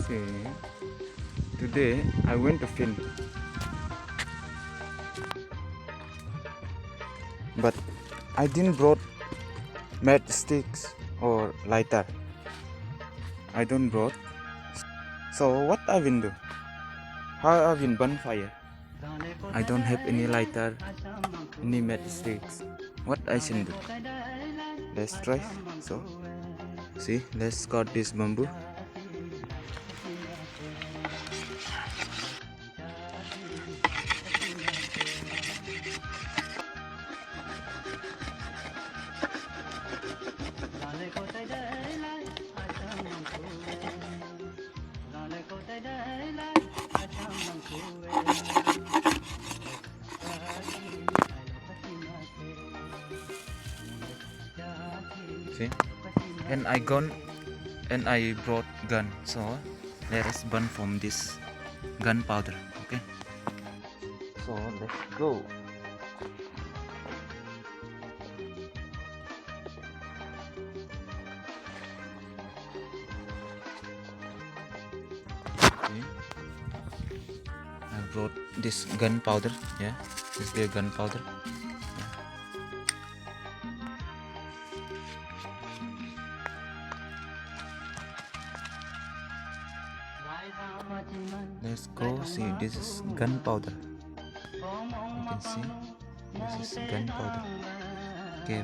Okay. Today I went to film, but I didn't brought matchsticks or lighter. I don't brought. So what I will do? How I will burn fire? I don't have any lighter, any matchsticks. What I should do? Let's try. So see, let's cut this bamboo. See, and I brought gun, so let us burn from this gunpowder. Okay, so let's go. Okay. I brought this gunpowder. Yeah, this is the gunpowder. Let's go. See, this is gunpowder. You can see this is gunpowder. Okay,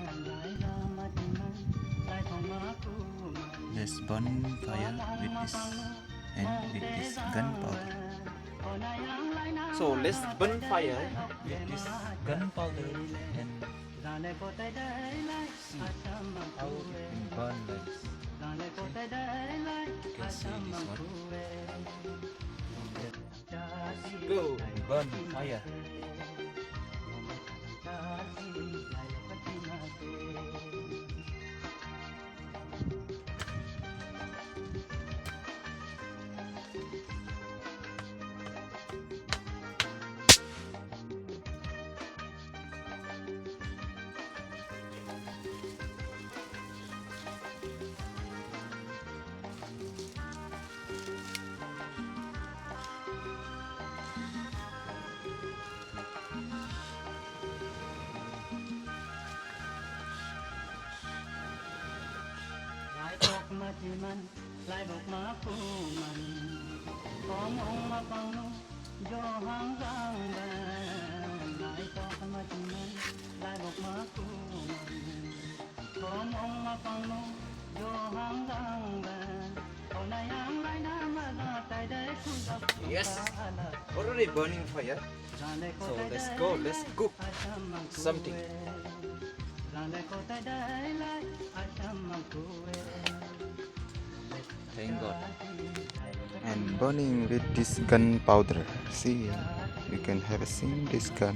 let's burn fire with this and with this gunpowder. So let's burn fire with this gunpowder and see how it can burn like this. You can see this one. Let's go burn fire. Yes, already burning fire. So let's go, let's cook something. Thank God. And burning with this gunpowder. See, you can have seen this gun.